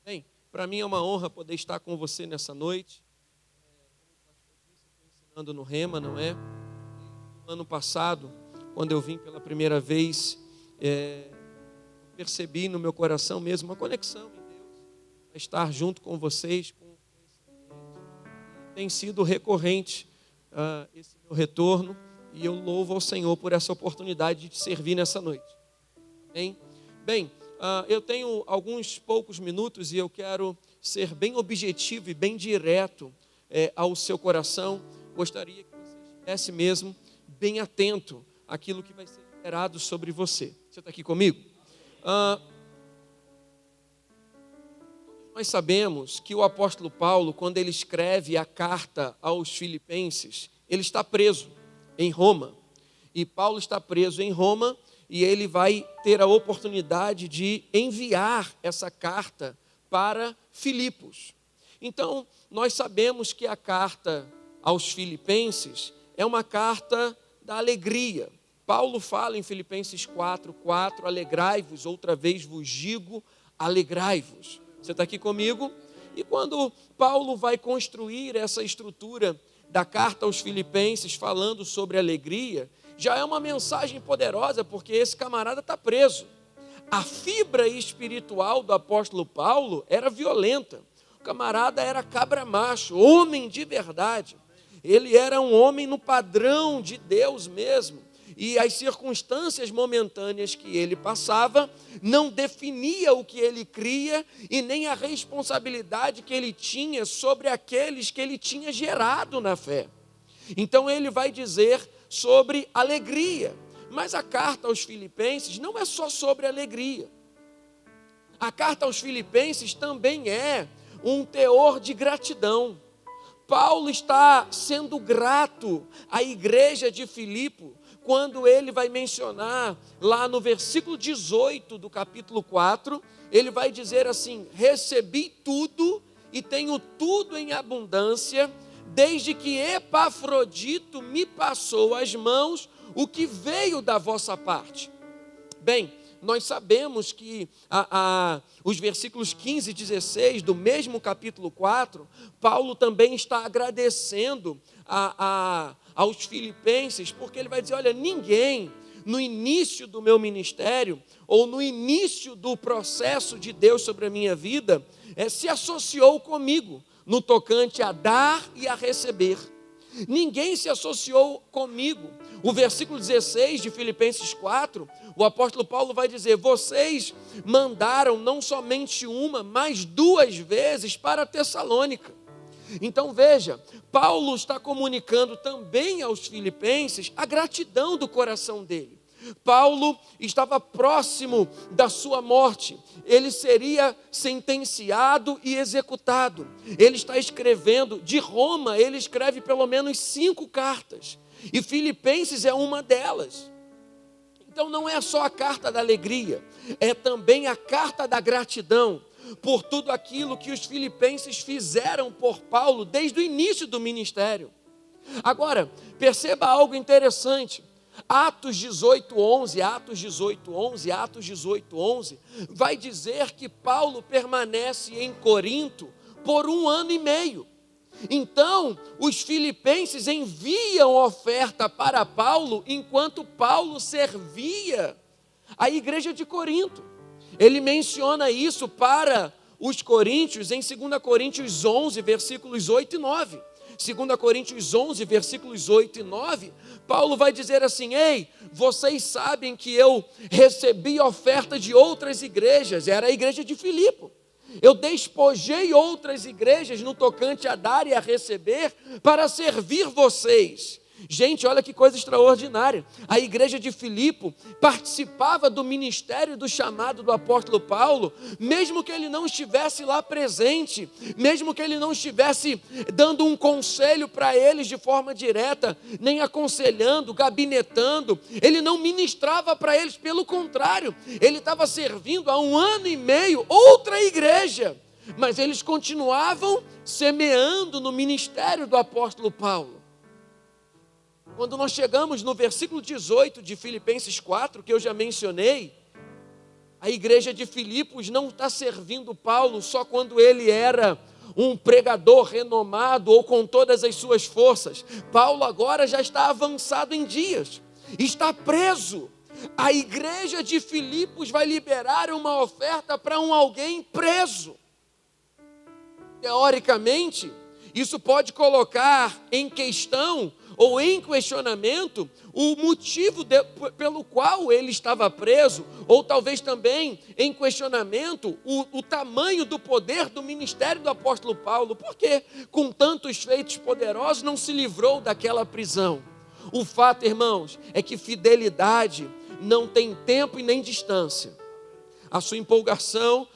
Bem, para mim é uma honra poder estar com você nessa noite. Como o pastor disse, eu estou ensinando no Rema, não é? No ano passado, quando eu vim pela primeira vez, eu percebi no meu coração mesmo uma conexão em Deus, a estar junto com vocês, com esse ambiente. Tem sido recorrente esse meu retorno, e eu louvo ao Senhor por essa oportunidade de te servir nessa noite. Bem, eu tenho alguns poucos minutos e eu quero ser bem objetivo e bem direto ao seu coração. Gostaria que você estivesse mesmo bem atento àquilo que vai ser liberado sobre você. Você está aqui comigo? Nós sabemos que o apóstolo Paulo, quando ele escreve a carta aos Filipenses, ele está preso em Roma. E Paulo está preso em Roma e ele vai ter a oportunidade de enviar essa carta para Filipos. Então, nós sabemos que a carta aos Filipenses é uma carta da alegria. Paulo fala em Filipenses 4:4, alegrai-vos, outra vez vos digo, alegrai-vos. Você está aqui comigo? E quando Paulo vai construir essa estrutura da carta aos Filipenses, falando sobre alegria, já é uma mensagem poderosa, porque esse camarada está preso. A fibra espiritual do apóstolo Paulo era violenta. O camarada era cabra macho, homem de verdade. Ele era um homem no padrão de Deus mesmo. E as circunstâncias momentâneas que ele passava não definia o que ele cria e nem a responsabilidade que ele tinha sobre aqueles que ele tinha gerado na fé. Então ele vai dizer sobre alegria. Mas a carta aos Filipenses não é só sobre alegria. A carta aos Filipenses também é um teor de gratidão. Paulo está sendo grato à igreja de Filipe, quando ele vai mencionar lá no versículo 18 do capítulo 4, ele vai dizer assim: recebi tudo e tenho tudo em abundância, desde que Epafrodito me passou às mãos o que veio da vossa parte. Bem, nós sabemos que os versículos 15 e 16 do mesmo capítulo 4, Paulo também está agradecendo aos filipenses, porque ele vai dizer, olha, ninguém no início do meu ministério, ou no início do processo de Deus sobre a minha vida, se associou comigo, no tocante a dar e a receber. Ninguém se associou comigo. O versículo 16 de Filipenses 4, o apóstolo Paulo vai dizer, vocês mandaram não somente uma, mas 2 vezes para Tessalônica. Então veja, Paulo está comunicando também aos filipenses a gratidão do coração dele. Paulo estava próximo da sua morte, ele seria sentenciado e executado. Ele está escrevendo, de Roma, ele escreve pelo menos 5 cartas, e Filipenses é uma delas. Então não é só a carta da alegria, é também a carta da gratidão, por tudo aquilo que os filipenses fizeram por Paulo desde o início do ministério. Agora, perceba algo interessante. Atos 18:11 vai dizer que Paulo permanece em Corinto por 1 ano e meio. Então, os filipenses enviam oferta para Paulo enquanto Paulo servia a igreja de Corinto. Ele menciona isso para os coríntios em 2 Coríntios 11, versículos 8 e 9. 2 Coríntios 11, versículos 8 e 9, Paulo vai dizer assim, ei, vocês sabem que eu recebi oferta de outras igrejas, era a igreja de Filipe. Eu despojei outras igrejas no tocante a dar e a receber para servir vocês. Gente, olha que coisa extraordinária. A igreja de Filipe participava do ministério do chamado do apóstolo Paulo, mesmo que ele não estivesse lá presente, mesmo que ele não estivesse dando um conselho para eles de forma direta, nem aconselhando, gabinetando, ele não ministrava para eles, pelo contrário, ele estava servindo há 1 ano e meio outra igreja, mas eles continuavam semeando no ministério do apóstolo Paulo. Quando nós chegamos no versículo 18 de Filipenses 4, que eu já mencionei, A igreja de Filipos não está servindo Paulo só quando ele era um pregador renomado ou com todas as suas forças. Paulo agora já está avançado em dias, está preso. A igreja de Filipos vai liberar uma oferta para alguém preso. Teoricamente, isso pode colocar em questão ou em questionamento o motivo pelo qual ele estava preso, ou talvez também em questionamento o tamanho do poder do ministério do apóstolo Paulo, porque com tantos feitos poderosos não se livrou daquela prisão. O fato, irmãos, é que fidelidade não tem tempo e nem distância. A sua empolgação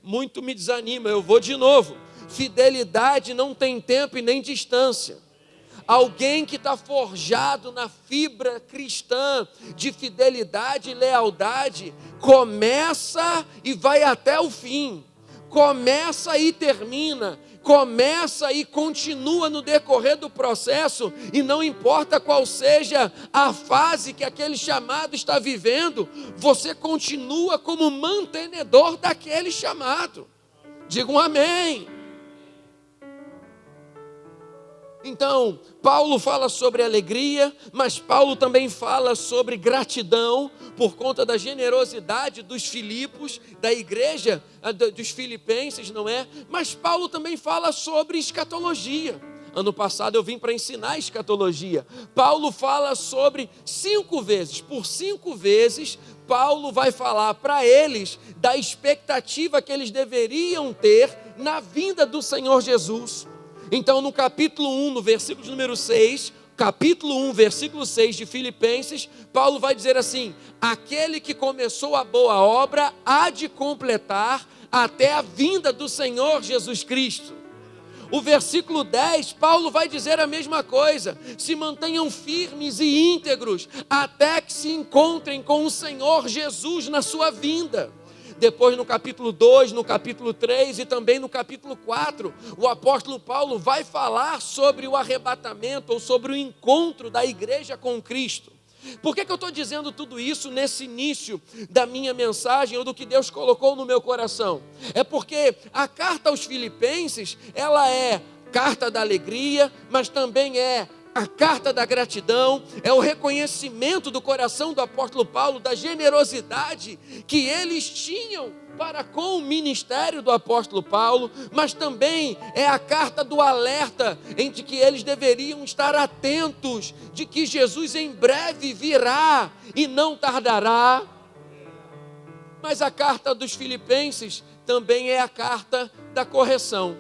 muito me desanima, eu vou de novo. Fidelidade não tem tempo e nem distância. Alguém que está forjado na fibra cristã de fidelidade e lealdade, começa e vai até o fim, começa e termina, começa e continua no decorrer do processo, e não importa qual seja a fase que aquele chamado está vivendo, você continua como mantenedor daquele chamado. Diga um amém. Então, Paulo fala sobre alegria, mas Paulo também fala sobre gratidão por conta da generosidade dos Filipos, da igreja dos filipenses, não é? Mas Paulo também fala sobre escatologia. Ano passado eu vim para ensinar escatologia. Paulo fala sobre 5 vezes, por 5 vezes, Paulo vai falar para eles da expectativa que eles deveriam ter na vinda do Senhor Jesus. Então, no capítulo 1, no versículo de número 6, capítulo 1, versículo 6 de Filipenses, Paulo vai dizer assim: aquele que começou a boa obra há de completar até a vinda do Senhor Jesus Cristo. O versículo 10, Paulo vai dizer a mesma coisa: se mantenham firmes e íntegros até que se encontrem com o Senhor Jesus na sua vinda. Depois no capítulo 2, no capítulo 3 e também no capítulo 4, o apóstolo Paulo vai falar sobre o arrebatamento ou sobre o encontro da igreja com Cristo. Por que eu estou dizendo tudo isso nesse início da minha mensagem ou do que Deus colocou no meu coração? É porque a carta aos Filipenses, ela é carta da alegria, mas também é a carta da gratidão, é o reconhecimento do coração do apóstolo Paulo, da generosidade que eles tinham para com o ministério do apóstolo Paulo, mas também é a carta do alerta em que eles deveriam estar atentos de que Jesus em breve virá e não tardará. Mas a carta dos Filipenses também é a carta da correção,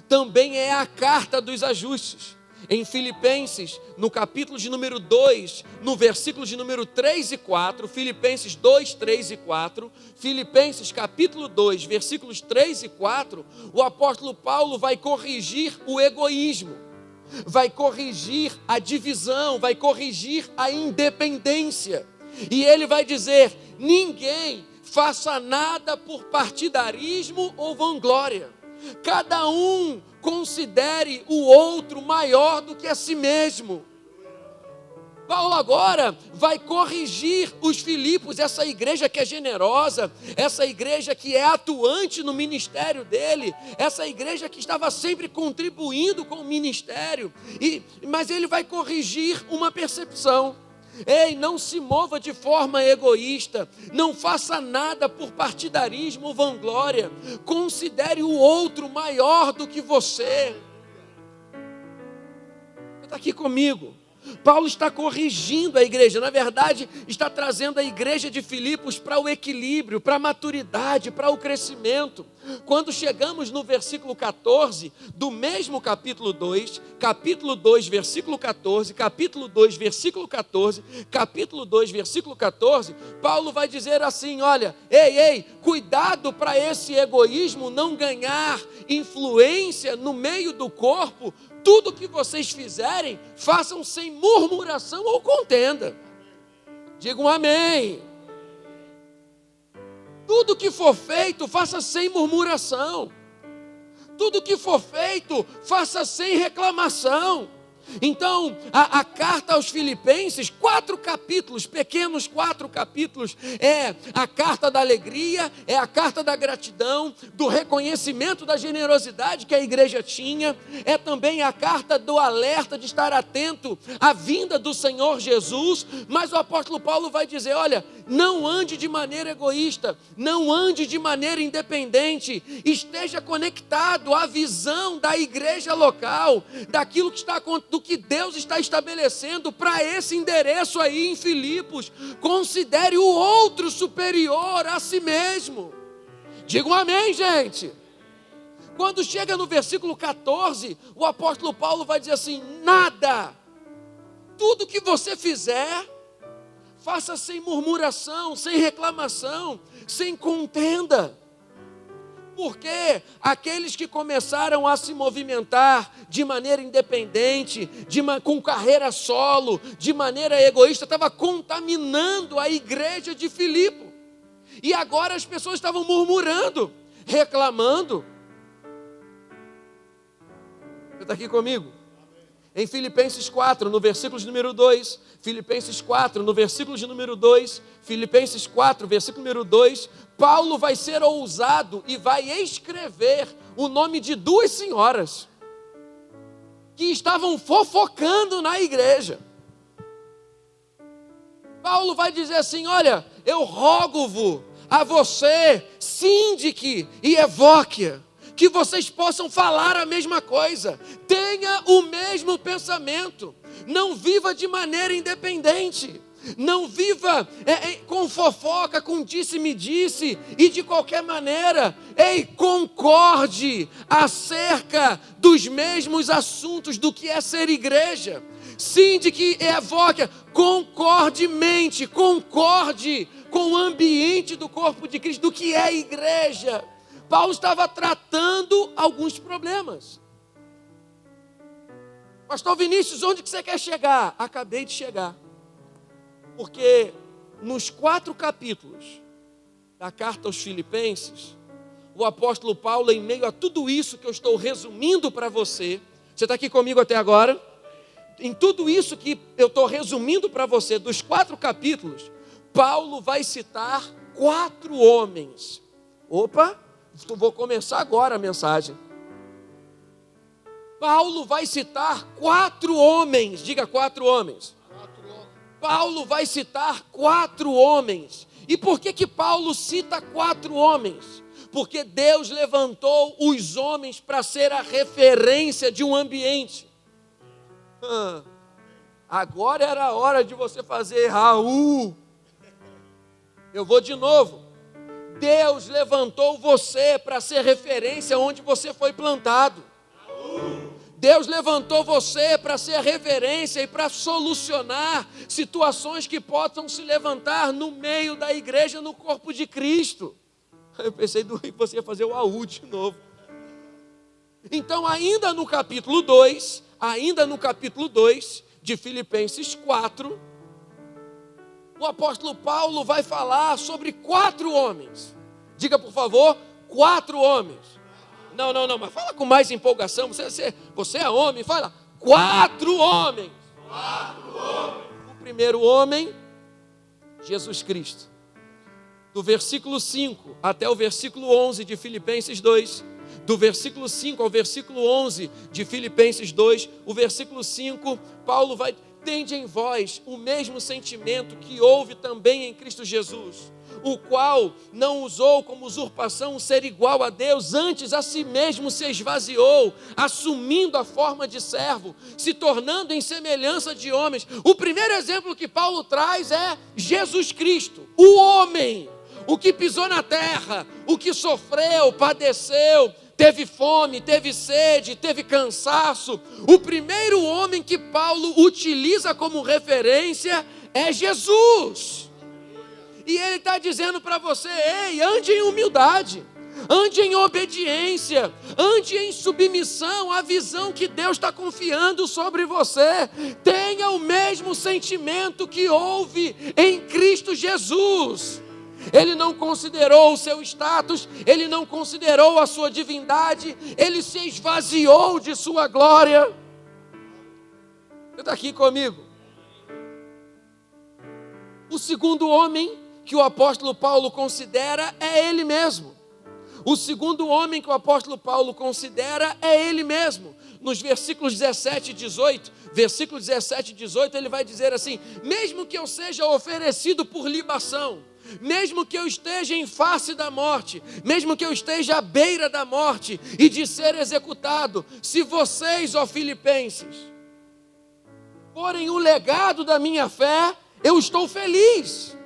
também é a carta dos ajustes. Em Filipenses, no capítulo de número 2, no versículo de número 3 e 4, Filipenses 2, 3 e 4, Filipenses capítulo 2, versículos 3 e 4, o apóstolo Paulo vai corrigir o egoísmo, vai corrigir a divisão, vai corrigir a independência. E ele vai dizer: ninguém faça nada por partidarismo ou vanglória. Cada um considere o outro maior do que a si mesmo. Paulo agora vai corrigir os Filipos, essa igreja que é generosa, essa igreja que é atuante no ministério dele, essa igreja que estava sempre contribuindo com o ministério, mas ele vai corrigir uma percepção. Ei, não se mova de forma egoísta, não faça nada por partidarismo ou vanglória, considere o outro maior do que você. Está aqui comigo. Paulo está corrigindo a igreja, na verdade está trazendo a igreja de Filipos para o equilíbrio, para a maturidade, para o crescimento. Quando chegamos no versículo 14 do mesmo capítulo 2, versículo 14, capítulo 2, versículo 14, capítulo 2, versículo 14, Paulo vai dizer assim: olha, ei, cuidado para esse egoísmo não ganhar influência no meio do corpo. Tudo que vocês fizerem, façam sem murmuração ou contenda. Digam amém. Tudo que for feito, faça sem murmuração. Tudo que for feito, faça sem reclamação. Então, a carta aos Filipenses, 4 capítulos, pequenos 4 capítulos, é a carta da alegria, é a carta da gratidão, do reconhecimento da generosidade que a igreja tinha, é também a carta do alerta de estar atento à vinda do Senhor Jesus. Mas o apóstolo Paulo vai dizer, olha, não ande de maneira egoísta, não ande de maneira independente, esteja conectado à visão da igreja local, daquilo que está, do que Deus está estabelecendo para esse endereço aí em Filipos. Considere o outro superior a si mesmo. Digam amém, gente. Quando chega no versículo 14, o apóstolo Paulo vai dizer assim, nada, tudo que você fizer, faça sem murmuração, sem reclamação, sem contenda. Porque aqueles que começaram a se movimentar de maneira independente, com carreira solo, de maneira egoísta, estava contaminando a igreja de Filipe. E agora as pessoas estavam murmurando, reclamando. Você está aqui comigo? Em Filipenses 4, no versículo de número 2, Filipenses 4, no versículo de número 2, Filipenses 4, versículo número 2, Paulo vai ser ousado e vai escrever o nome de 2 senhoras que estavam fofocando na igreja. Paulo vai dizer assim, olha, eu rogo-vos a você, Síndique e Evóquia, que vocês possam falar a mesma coisa, tenha o mesmo pensamento, não viva de maneira independente, não viva com fofoca, com disse-me-disse e de qualquer maneira, concorde acerca dos mesmos assuntos do que é ser igreja. Síndique e Evóquia, concorde com o ambiente do corpo de Cristo, do que é igreja. Paulo estava tratando alguns problemas. Pastor Vinícius, onde que você quer chegar? Acabei de chegar. Porque nos 4 capítulos da carta aos Filipenses, o apóstolo Paulo, em meio a tudo isso que eu estou resumindo para você, você está aqui comigo até agora? Em tudo isso que eu estou resumindo para você, dos 4 capítulos, Paulo vai citar 4 homens. Opa! Vou começar agora a mensagem. Paulo vai citar 4 homens. Diga 4 homens. Paulo vai citar 4 homens. E por que Paulo cita 4 homens? Porque Deus levantou os homens para ser a referência de um ambiente. Agora era a hora de você fazer Raul. Eu vou de novo. Deus levantou você para ser referência onde você foi plantado. Deus levantou você para ser referência e para solucionar situações que possam se levantar no meio da igreja, no corpo de Cristo. Eu pensei que você ia fazer o AU de novo. Então, ainda no capítulo 2 de Filipenses 4, o apóstolo Paulo vai falar sobre 4 homens. Diga, por favor, 4 homens. Não, mas fala com mais empolgação. Você é homem, fala 4 homens. 4 homens. O primeiro homem, Jesus Cristo. Do versículo 5 até o versículo 11 de Filipenses 2. Do versículo 5 ao versículo 11 de Filipenses 2. O versículo 5, Paulo vai... Tende em vós o mesmo sentimento que houve também em Cristo Jesus, o qual não usou como usurpação ser igual a Deus, antes a si mesmo se esvaziou, assumindo a forma de servo, se tornando em semelhança de homens. O primeiro exemplo que Paulo traz é Jesus Cristo, o homem, o que pisou na terra, o que sofreu, padeceu, teve fome, teve sede, teve cansaço. O primeiro homem que Paulo utiliza como referência é Jesus. E ele está dizendo para você, ande em humildade, ande em obediência, ande em submissão à visão que Deus está confiando sobre você. Tenha o mesmo sentimento que houve em Cristo Jesus. Ele não considerou o seu status, ele não considerou a sua divindade, ele se esvaziou de sua glória. Você está aqui comigo? O segundo homem que o apóstolo Paulo considera é ele mesmo. O segundo homem que o apóstolo Paulo considera é ele mesmo. Nos versículos 17 e 18, versículo 17 e 18, ele vai dizer assim: mesmo que eu seja oferecido por libação, mesmo que eu esteja em face da morte, mesmo que eu esteja à beira da morte e de ser executado, se vocês, ó filipenses, forem o legado da minha fé, eu estou feliz.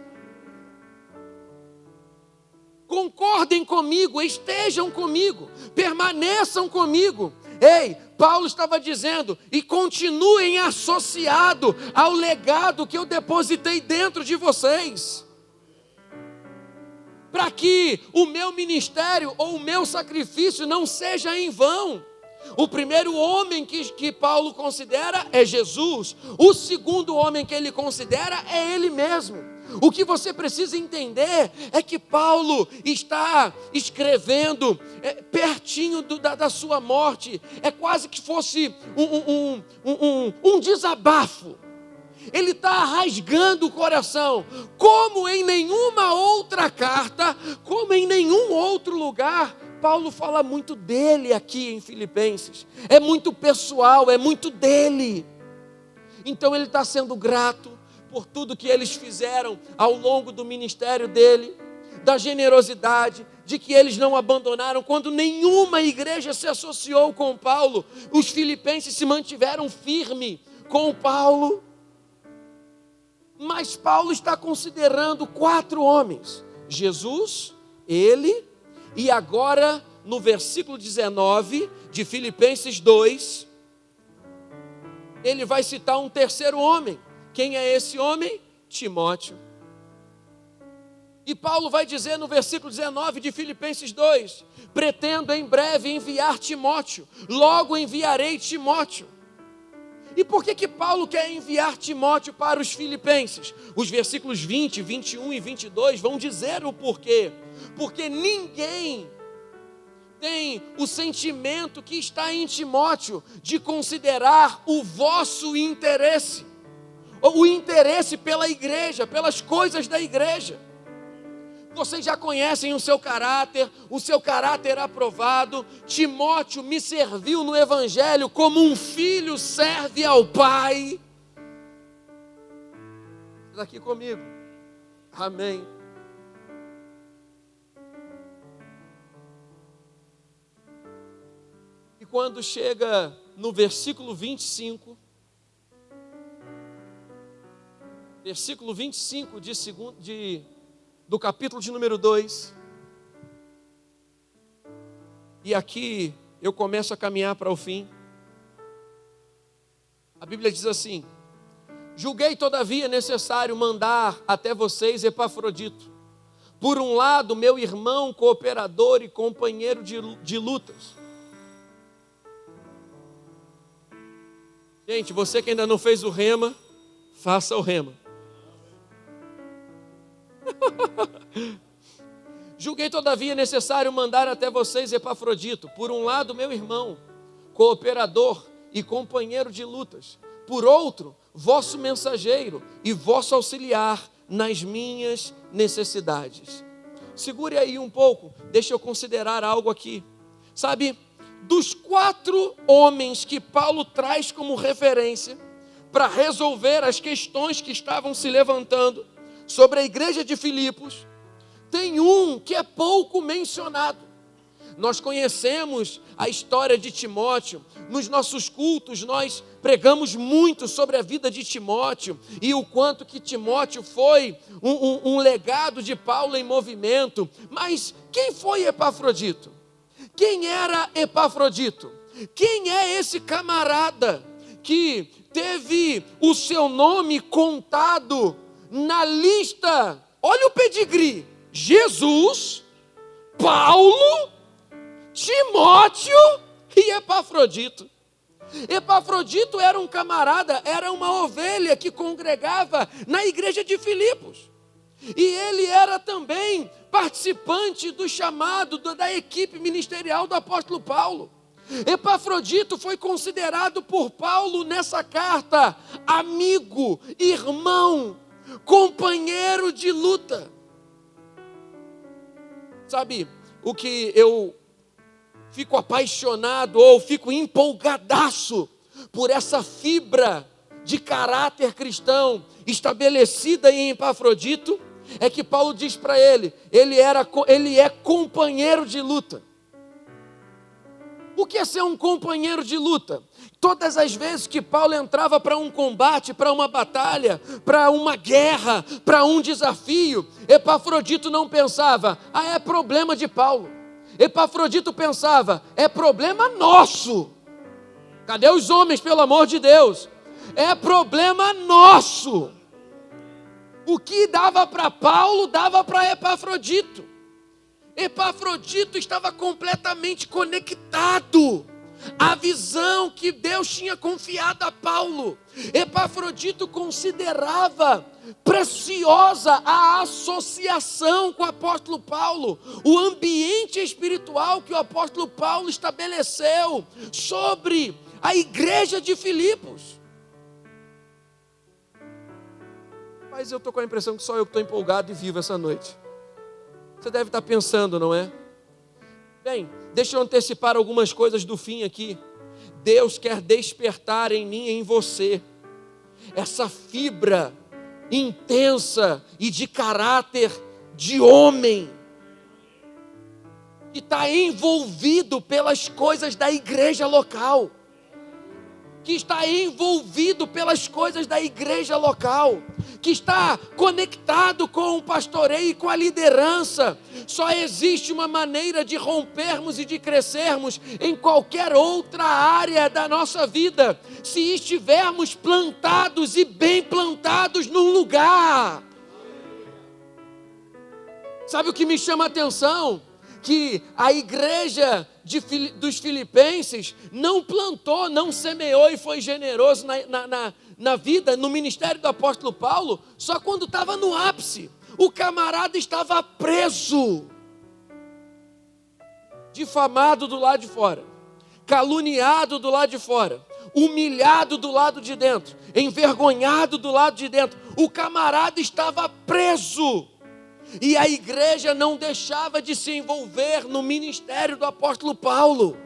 Concordem comigo, estejam comigo, permaneçam comigo. Ei, Paulo estava dizendo, e continuem associados ao legado que eu depositei dentro de vocês, para que o meu ministério ou o meu sacrifício não seja em vão. O primeiro homem que Paulo considera é Jesus. O segundo homem que ele considera é ele mesmo. O que você precisa entender é que Paulo está escrevendo pertinho da sua morte. É quase que fosse um desabafo. Ele está rasgando o coração. Como em nenhuma outra carta, como em nenhum outro lugar, Paulo fala muito dele aqui em Filipenses. É muito pessoal, é muito dele. Então ele está sendo grato por tudo que eles fizeram ao longo do ministério dele, da generosidade, de que eles não abandonaram. Quando nenhuma igreja se associou com Paulo, os filipenses se mantiveram firmes com Paulo. Mas Paulo está considerando 4 homens: Jesus, ele, e agora no versículo 19 de Filipenses 2, ele vai citar um terceiro homem. Quem é esse homem? Timóteo. E Paulo vai dizer no versículo 19 de Filipenses 2: pretendo em breve enviar Timóteo, logo enviarei Timóteo. E por que Paulo quer enviar Timóteo para os filipenses? Os versículos 20, 21 e 22 vão dizer o porquê. Porque ninguém tem o sentimento que está em Timóteo de considerar o vosso interesse, o interesse pela igreja, pelas coisas da igreja. Vocês já conhecem o seu caráter aprovado. Timóteo me serviu no evangelho como um filho serve ao pai. Está aqui comigo? Amém. E quando chega no versículo 25, do capítulo de número 2, e aqui eu começo a caminhar para o fim. A Bíblia diz assim: julguei todavia necessário mandar até vocês Epafrodito, por um lado meu irmão, cooperador e companheiro de lutas. Gente, você que ainda não fez o rema, faça o rema. Julguei todavia necessário mandar até vocês Epafrodito, por um lado meu irmão, cooperador e companheiro de lutas, por outro, vosso mensageiro e vosso auxiliar nas minhas necessidades. Segure aí um pouco, deixa eu considerar algo aqui. Sabe, dos 4 homens que Paulo traz como referência para resolver as questões que estavam se levantando sobre a igreja de Filipos, tem um que é pouco mencionado. Nós conhecemos a história de Timóteo. Nos nossos cultos nós pregamos muito sobre a vida de Timóteo e o quanto que Timóteo foi um legado de Paulo em movimento. Mas quem foi Epafrodito? Quem era Epafrodito? Quem é esse camarada que teve o seu nome contado na lista? Olha o pedigree: Jesus, Paulo, Timóteo e Epafrodito. Epafrodito era um camarada, era uma ovelha que congregava na igreja de Filipos. E ele era também participante do chamado da equipe ministerial do apóstolo Paulo. Epafrodito foi considerado por Paulo nessa carta amigo, irmão, companheiro de luta. Sabe o que eu fico apaixonado ou fico empolgadaço por essa fibra de caráter cristão estabelecida em Epafrodito? É que Paulo diz para ele é companheiro de luta. O que é ser um companheiro de luta? Todas as vezes que Paulo entrava para um combate, para uma batalha, para uma guerra, para um desafio, Epafrodito não pensava, é problema de Paulo. Epafrodito pensava, é problema nosso. Cadê os homens, pelo amor de Deus? É problema nosso. O que dava para Paulo, dava para Epafrodito. Epafrodito estava completamente conectado à visão que Deus tinha confiado a Paulo. Epafrodito considerava preciosa a associação com o apóstolo Paulo, o ambiente espiritual que o apóstolo Paulo estabeleceu sobre a igreja de Filipos. Mas eu estou com a impressão que só eu que estou empolgado e vivo essa noite. Você deve estar pensando, não é? Bem, deixa eu antecipar algumas coisas do fim aqui. Deus quer despertar em mim e em você essa fibra intensa e de caráter de homem que está envolvido pelas coisas da igreja local, que está envolvido pelas coisas da igreja local, que está conectado com o pastoreio e com a liderança. Só existe uma maneira de rompermos e de crescermos em qualquer outra área da nossa vida, se estivermos plantados e bem plantados num lugar. Sabe o que me chama a atenção? Que a igreja dos filipenses não plantou, não semeou e foi generoso na vida, no ministério do apóstolo Paulo, só quando estava no ápice. O camarada estava preso, difamado do lado de fora, caluniado do lado de fora, humilhado do lado de dentro, envergonhado do lado de dentro. O camarada estava preso. E a igreja não deixava de se envolver no ministério do apóstolo Paulo.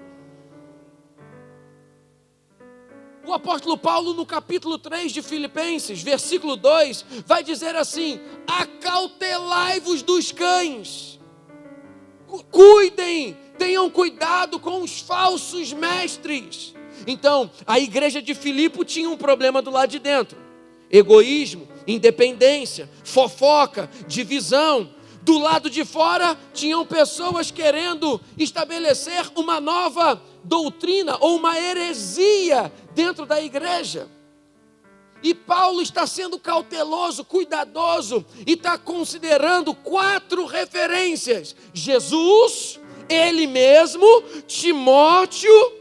O apóstolo Paulo, no capítulo 3 de Filipenses, versículo 2, vai dizer assim: acautelai-vos dos cães. Cuidem, tenham cuidado com os falsos mestres. Então, a igreja de Filipe tinha um problema do lado de dentro: egoísmo, independência, fofoca, divisão. Do lado de fora tinham pessoas querendo estabelecer uma nova doutrina ou uma heresia dentro da igreja. E Paulo está sendo cauteloso, cuidadoso, e está considerando 4 referências: Jesus, ele mesmo, Timóteo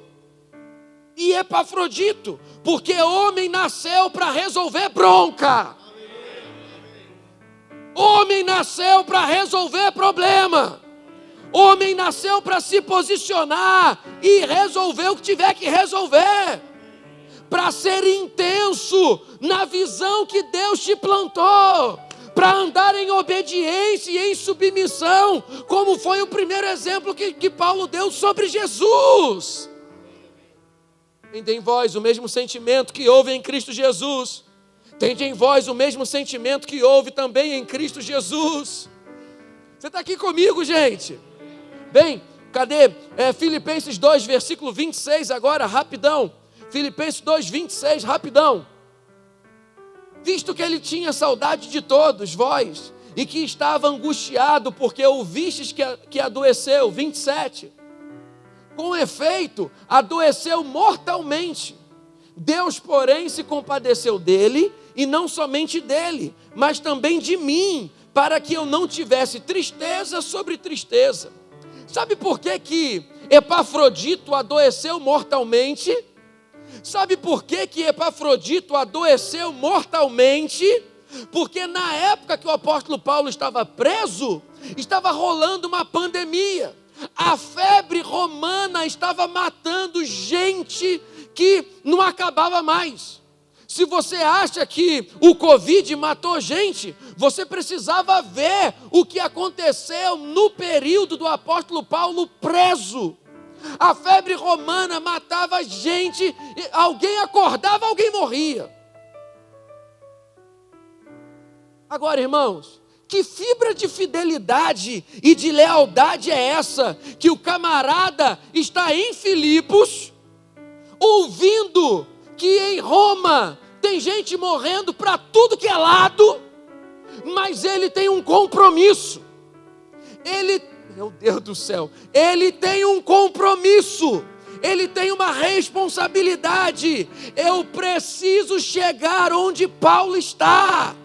e Epafrodito, porque homem nasceu para resolver bronca. Homem nasceu para resolver problema. Homem nasceu para se posicionar e resolver o que tiver que resolver. Para ser intenso na visão que Deus te plantou. Para andar em obediência e em submissão, como foi o primeiro exemplo que Paulo deu sobre Jesus. Tende em vós o mesmo sentimento que houve em Cristo Jesus. Tende em vós o mesmo sentimento que houve também em Cristo Jesus. Você está aqui comigo, gente? Bem, cadê? Filipenses 2, versículo 26 agora, rapidão. Filipenses 2, 26, rapidão. Visto que ele tinha saudade de todos vós, e que estava angustiado porque ouvistes que adoeceu, 27. Com efeito, adoeceu mortalmente. Deus, porém, se compadeceu dele, e não somente dele, mas também de mim, para que eu não tivesse tristeza sobre tristeza. Sabe por que Epafrodito adoeceu mortalmente? Sabe por que Epafrodito adoeceu mortalmente? Porque na época que o apóstolo Paulo estava preso, estava rolando uma pandemia. A febre romana estava matando gente que não acabava mais. Se você acha que o Covid matou gente, você precisava ver o que aconteceu no período do apóstolo Paulo preso. A febre romana matava gente, alguém acordava, alguém morria. Agora, irmãos, que fibra de fidelidade e de lealdade é essa que o camarada está em Filipos, ouvindo que em Roma tem gente morrendo para tudo que é lado, mas ele tem um compromisso. Meu Deus do céu, ele tem um compromisso, ele tem uma responsabilidade. Eu preciso chegar onde Paulo está.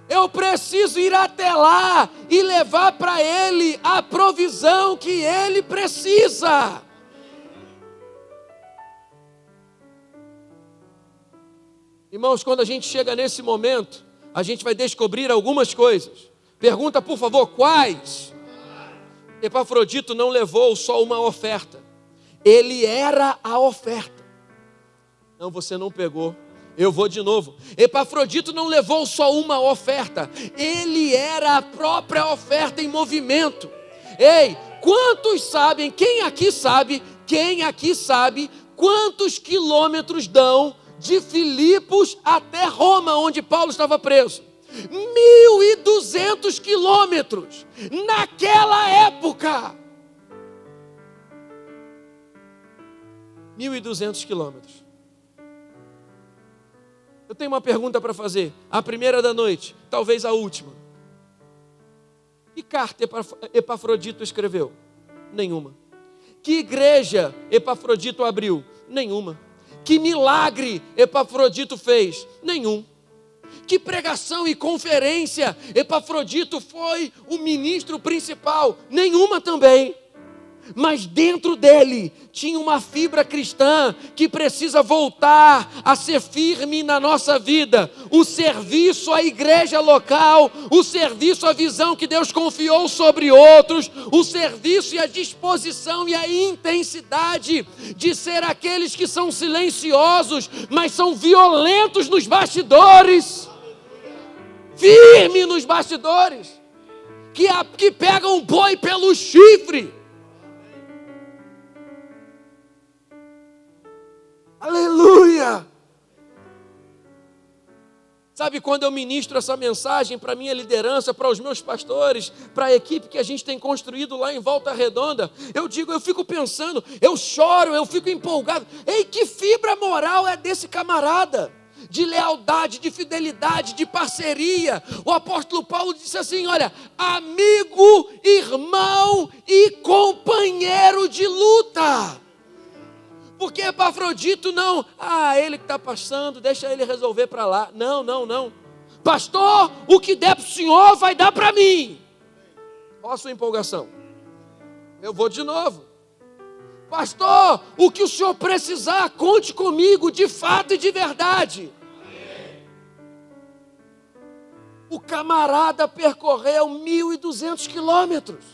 Eu preciso ir até lá e levar para ele a provisão que ele precisa. Irmãos, quando a gente chega nesse momento, a gente vai descobrir algumas coisas. Pergunta, por favor, quais? Epafrodito não levou só uma oferta. Ele era a oferta. Não, você não pegou. Eu vou de novo. Epafrodito não levou só uma oferta. Ele era a própria oferta em movimento. Ei, quantos sabem, quem aqui sabe quantos quilômetros dão de Filipos até Roma, onde Paulo estava preso? 1.200 quilômetros, naquela época. 1.200 quilômetros. Eu tenho uma pergunta para fazer, a primeira da noite, talvez a última. Que carta Epafrodito escreveu? Nenhuma. Que igreja Epafrodito abriu? Nenhuma. Que milagre Epafrodito fez? Nenhum. Que pregação e conferência Epafrodito foi o ministro principal? Nenhuma também. Mas dentro dele tinha uma fibra cristã que precisa voltar a ser firme na nossa vida. O serviço à igreja local, o serviço à visão que Deus confiou sobre outros, o serviço e a disposição e a intensidade de ser aqueles que são silenciosos, mas são violentos nos bastidores. Firme nos bastidores, que pegam o boi pelo chifre. Aleluia! Sabe, quando eu ministro essa mensagem para a minha liderança, para os meus pastores, para a equipe que a gente tem construído lá em Volta Redonda, eu fico pensando, eu choro, eu fico empolgado. Ei, que fibra moral é desse camarada? De lealdade, de fidelidade, de parceria. O apóstolo Paulo disse assim, olha, amigo, irmão e companheiro de luta. Porque Epafrodito não, ele que está passando, deixa ele resolver para lá. Não. Pastor, o que der para o senhor vai dar para mim. Olha a sua empolgação. Eu vou de novo. Pastor, o que o senhor precisar, conte comigo de fato e de verdade. O camarada percorreu 1.200 quilômetros.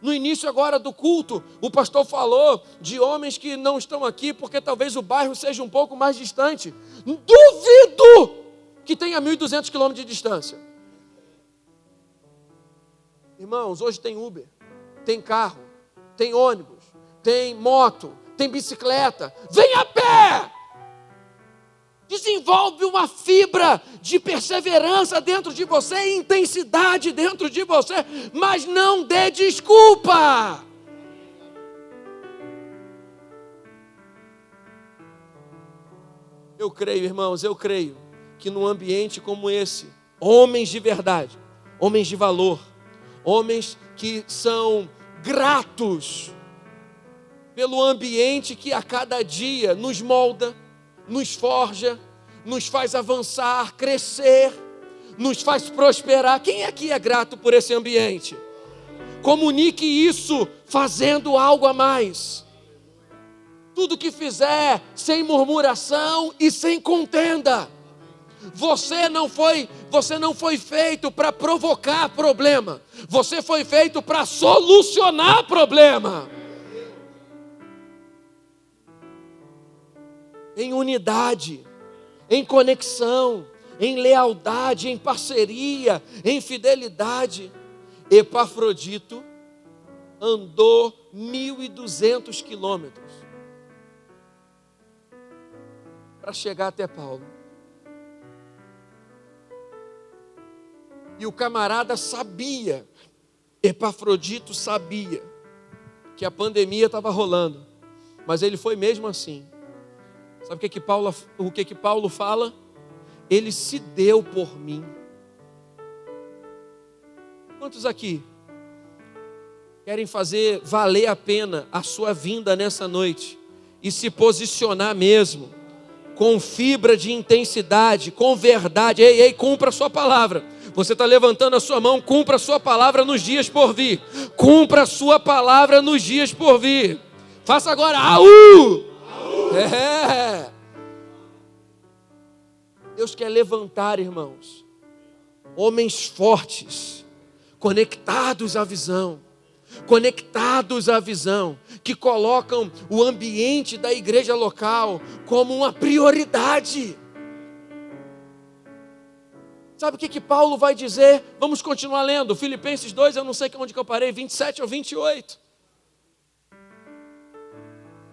No início agora do culto, o pastor falou de homens que não estão aqui porque talvez o bairro seja um pouco mais distante. Duvido que tenha 1.200 quilômetros de distância. Irmãos, hoje tem Uber, tem carro, tem ônibus, tem moto, tem bicicleta. Vem a pé! Desenvolve uma fibra de perseverança dentro de você, intensidade dentro de você, mas não dê desculpa. Eu creio, irmãos, que num ambiente como esse, homens de verdade, homens de valor, homens que são gratos pelo ambiente que a cada dia nos molda, nos forja, nos faz avançar, crescer, nos faz prosperar. Quem aqui é grato por esse ambiente? Comunique isso fazendo algo a mais. Tudo que fizer sem murmuração e sem contenda. Você não foi feito para provocar problema. Você foi feito para solucionar problema. Em unidade, em conexão, em lealdade, em parceria, em fidelidade. Epafrodito andou 1.200 quilômetros para chegar até Paulo. E o camarada sabia, Epafrodito sabia que a pandemia estava rolando, mas ele foi mesmo assim. Sabe o que Paulo fala? Ele se deu por mim. Quantos aqui querem fazer valer a pena a sua vinda nessa noite e se posicionar mesmo com fibra de intensidade, com verdade? Ei, cumpra a sua palavra. Você está levantando a sua mão, cumpra a sua palavra nos dias por vir. Cumpra a sua palavra nos dias por vir. Faça agora, aú! É. Deus quer levantar, irmãos, homens fortes, conectados à visão, que colocam o ambiente da igreja local como uma prioridade. Sabe o que Paulo vai dizer? Vamos continuar lendo, Filipenses 2, eu não sei onde que eu parei, 27 ou 28.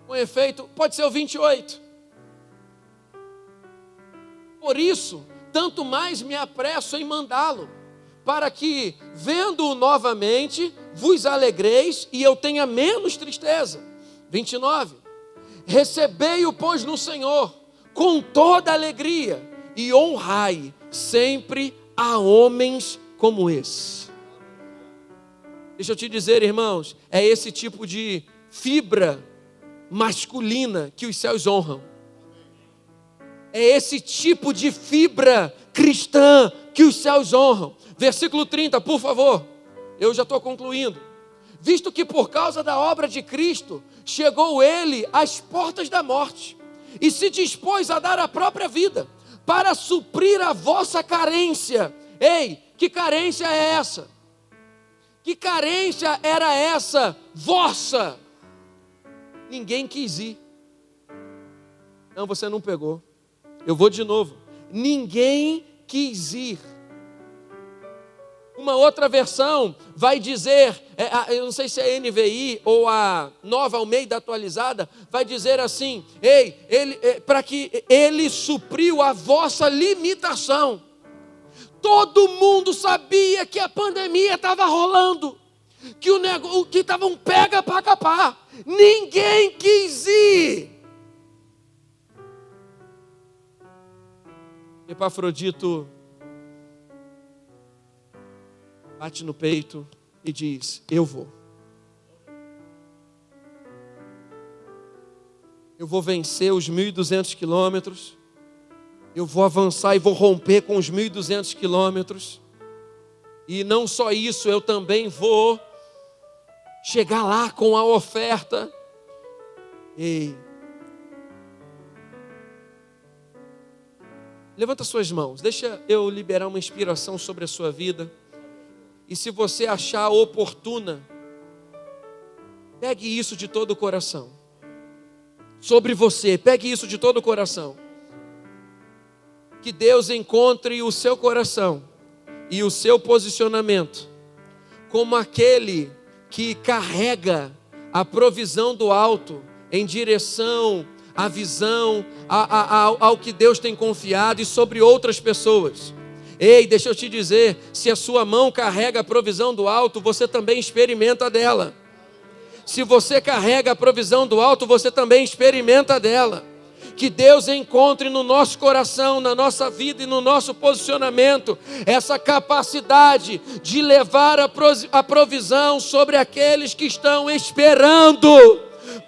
Com efeito, pode ser o 28. Por isso, tanto mais me apresso em mandá-lo, para que, vendo-o novamente, vos alegreis e eu tenha menos tristeza. 29. Recebei-o, pois, no Senhor, com toda alegria, e honrai sempre a homens como esse. Deixa eu te dizer, irmãos, é esse tipo de fibra masculina que os céus honram. É esse tipo de fibra cristã que os céus honram. Versículo 30, por favor. Eu já estou concluindo. Visto que por causa da obra de Cristo, chegou ele às portas da morte, e se dispôs a dar a própria vida, para suprir a vossa carência. Ei, que carência é essa? Que carência era essa vossa? Ninguém quis ir. Não, você não pegou. Eu vou de novo. Ninguém quis ir. Uma outra versão vai dizer, eu não sei se é a NVI ou a Nova Almeida atualizada, vai dizer assim: para que ele supriu a vossa limitação. Todo mundo sabia que a pandemia estava rolando, que estava um pega para capar. Ninguém quis ir. Epafrodito bate no peito e diz: eu vou. Eu vou vencer os 1.200 quilômetros. Eu vou avançar e vou romper com os 1.200 quilômetros. E não só isso, eu também vou chegar lá com a oferta. Ei. Levanta suas mãos, deixa eu liberar uma inspiração sobre a sua vida. E se você achar oportuna, pegue isso de todo o coração. Sobre você, pegue isso de todo o coração. Que Deus encontre o seu coração e o seu posicionamento como aquele que carrega a provisão do alto em direção à visão, ao que Deus tem confiado e sobre outras pessoas. Ei, deixa eu te dizer, se a sua mão carrega a provisão do alto, você também experimenta dela. Se você carrega a provisão do alto, você também experimenta dela. Que Deus encontre no nosso coração, na nossa vida e no nosso posicionamento, essa capacidade de levar a provisão sobre aqueles que estão esperando.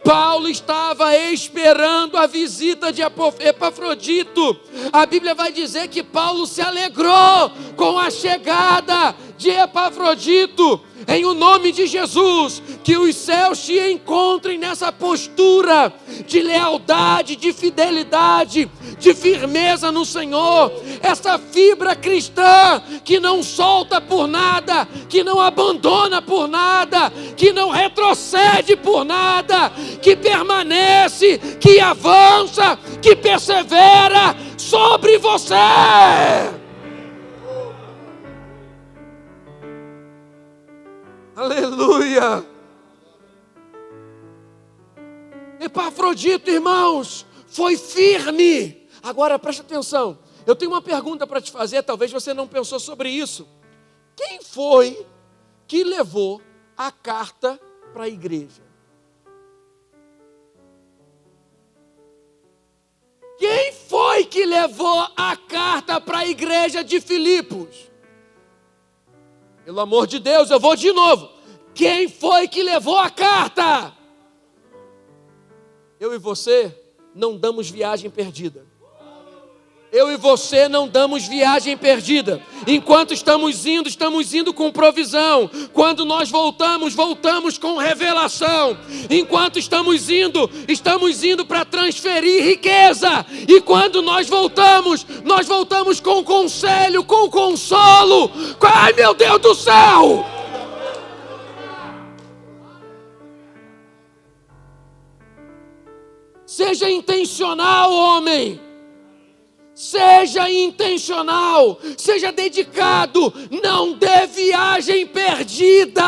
Paulo Paulo estava esperando a visita de Epafrodito. A Bíblia vai dizer que Paulo se alegrou com a chegada de Epafrodito. Em o nome de Jesus, que os céus te encontrem nessa postura de lealdade, de fidelidade, de firmeza no Senhor. Essa fibra cristã que não solta por nada, que não abandona por nada, que não retrocede por nada, que permanece, que avança, que persevera sobre você. Aleluia! Epafrodito, irmãos, foi firme. Agora preste atenção, eu tenho uma pergunta para te fazer, talvez você não pensou sobre isso. Quem foi que levou a carta para a igreja? Quem foi que levou a carta para a igreja de Filipos? Pelo amor de Deus, eu vou de novo. Quem foi que levou a carta? Eu e você não damos viagem perdida. Eu e você não damos viagem perdida. Enquanto estamos indo com provisão. Quando nós voltamos com revelação. Enquanto estamos indo para transferir riqueza. E quando nós voltamos com conselho, com consolo. Ai, meu Deus do céu! Seja intencional, homem. Seja intencional, seja dedicado, não dê viagem perdida.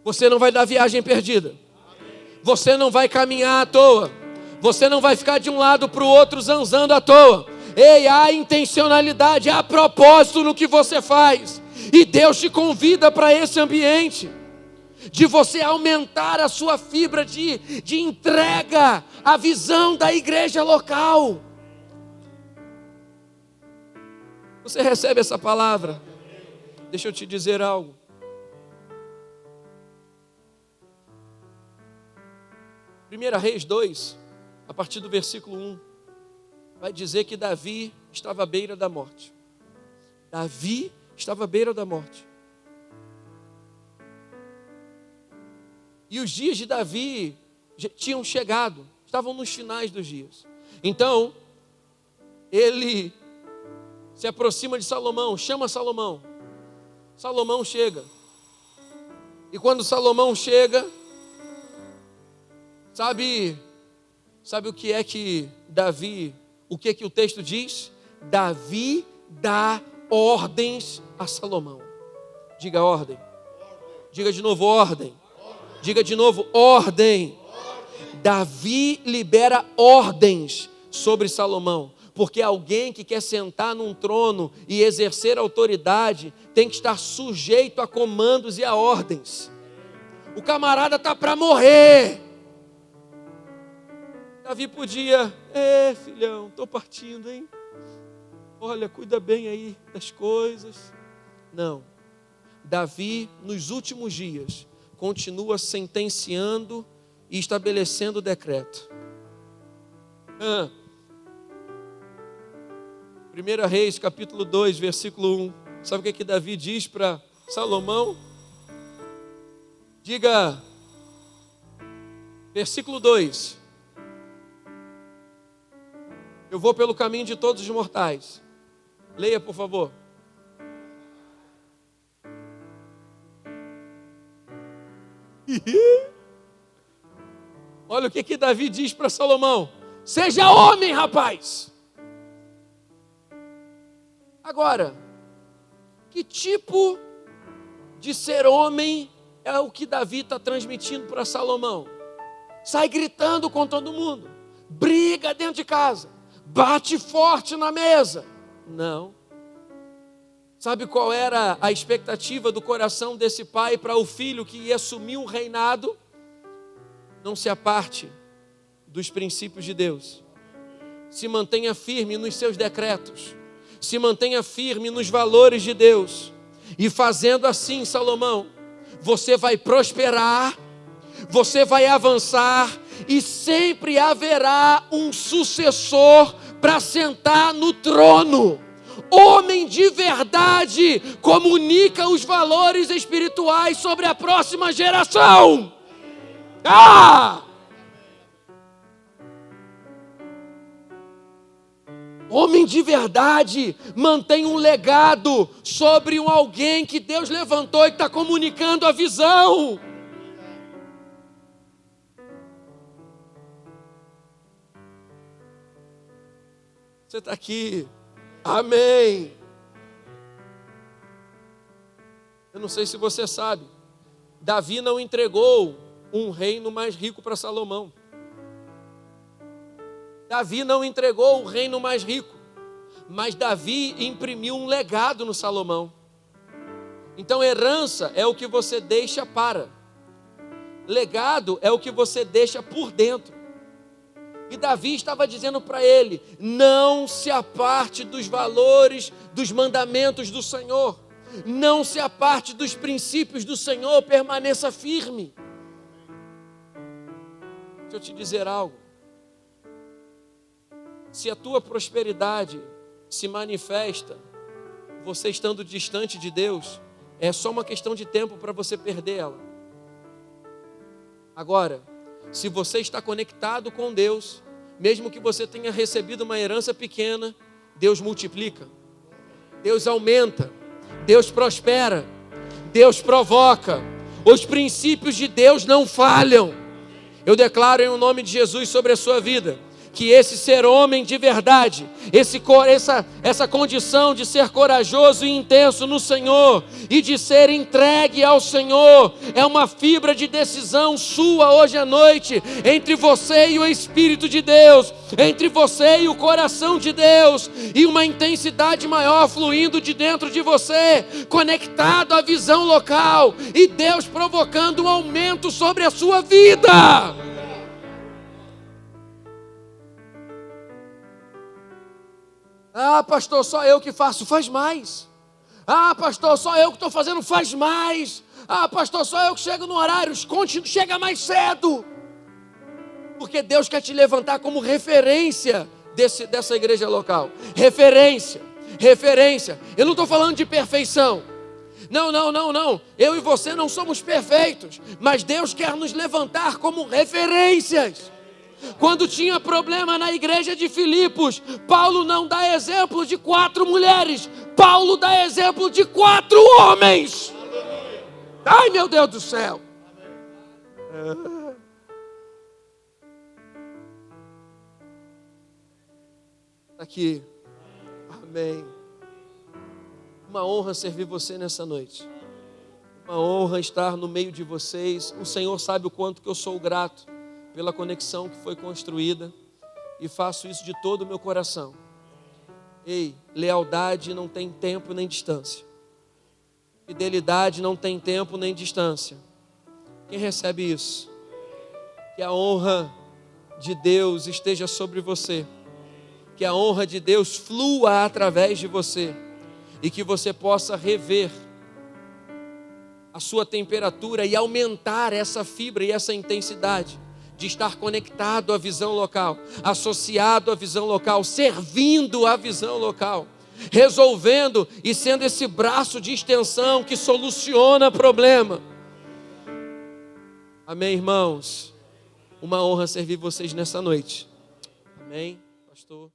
Você não vai dar viagem perdida. Você não vai caminhar à toa. Você não vai ficar de um lado para o outro zanzando à toa. Ei, há intencionalidade, há propósito no que você faz. E Deus te convida para esse ambiente. De você aumentar a sua fibra de entrega à visão da igreja local. Você recebe essa palavra? Deixa eu te dizer algo. Primeira Reis 2, a partir do versículo 1, vai dizer que Davi estava à beira da morte. Davi estava à beira da morte. E os dias de Davi já tinham chegado, estavam nos finais dos dias. Então, ele se aproxima de Salomão, chama Salomão. Salomão chega. E quando Salomão chega, sabe o que é que Davi, o que é que o texto diz? Davi dá ordens a Salomão. Diga ordem. Diga de novo ordem. Diga de novo, ordem. Davi libera ordens sobre Salomão, porque alguém que quer sentar num trono e exercer autoridade tem que estar sujeito a comandos e a ordens. O camarada está para morrer. Davi podia, filhão, estou partindo, hein? Olha, cuida bem aí das coisas. Não. Davi, nos últimos dias, continua sentenciando e estabelecendo o decreto. 1 Reis, capítulo 2, versículo 1. Sabe o que Davi diz para Salomão? Diga, versículo 2. Eu vou pelo caminho de todos os mortais. Leia, por favor. Olha o que Davi diz para Salomão: seja homem, rapaz. Agora, que tipo de ser homem é o que Davi está transmitindo para Salomão? Sai gritando com todo mundo, briga dentro de casa, bate forte na mesa. Não. Sabe qual era a expectativa do coração desse pai para o filho que ia assumir um reinado? Não se aparte dos princípios de Deus. Se mantenha firme nos seus decretos. Se mantenha firme nos valores de Deus. E fazendo assim, Salomão, você vai prosperar, você vai avançar e sempre haverá um sucessor para sentar no trono. Homem de verdade comunica os valores espirituais sobre a próxima geração. Homem de verdade mantém um legado sobre alguém que Deus levantou e está comunicando a visão. Você está aqui, amém. Eu não sei se você sabe, Davi não entregou um reino mais rico para Salomão. Davi não entregou o reino mais rico, mas Davi imprimiu um legado no Salomão. Então herança é o que você deixa para, legado é o que você deixa por dentro. E Davi estava dizendo para ele: não se aparte dos valores, dos mandamentos do Senhor, não se aparte dos princípios do Senhor, permaneça firme. Deixa eu te dizer algo. Se a tua prosperidade se manifesta, você estando distante de Deus, é só uma questão de tempo para você perder ela. Agora, se você está conectado com Deus, mesmo que você tenha recebido uma herança pequena, Deus multiplica, Deus aumenta, Deus prospera, Deus provoca. Os princípios de Deus não falham. Eu declaro em nome de Jesus sobre a sua vida, que esse ser homem de verdade, essa condição de ser corajoso e intenso no Senhor e de ser entregue ao Senhor, é uma fibra de decisão sua hoje à noite, entre você e o Espírito de Deus, entre você e o coração de Deus, e uma intensidade maior fluindo de dentro de você, conectado à visão local, e Deus provocando um aumento sobre a sua vida. Ah, pastor, só eu que faço. Faz mais. Ah, pastor, só eu que estou fazendo. Faz mais. Ah, pastor, só eu que chego no horário. Chega mais cedo. Porque Deus quer te levantar como referência dessa igreja local. Referência. Eu não estou falando de perfeição. Não. Eu e você não somos perfeitos. Mas Deus quer nos levantar como referências. Quando tinha problema na igreja de Filipos, Paulo não dá exemplo de 4 mulheres, Paulo dá exemplo de 4 homens. Ai, meu Deus do céu. Aqui, amém. Uma honra servir você nessa noite, uma honra estar no meio de vocês. O Senhor sabe o quanto que eu sou grato pela conexão que foi construída, e faço isso de todo o meu coração. Ei, lealdade não tem tempo nem distância. Fidelidade não tem tempo nem distância. Quem recebe isso? Que a honra de Deus esteja sobre você. Que a honra de Deus flua através de você. E que você possa rever a sua temperatura e aumentar essa fibra e essa intensidade de estar conectado à visão local, associado à visão local, servindo à visão local, resolvendo e sendo esse braço de extensão que soluciona problema. Amém, irmãos? Uma honra servir vocês nessa noite. Amém, pastor?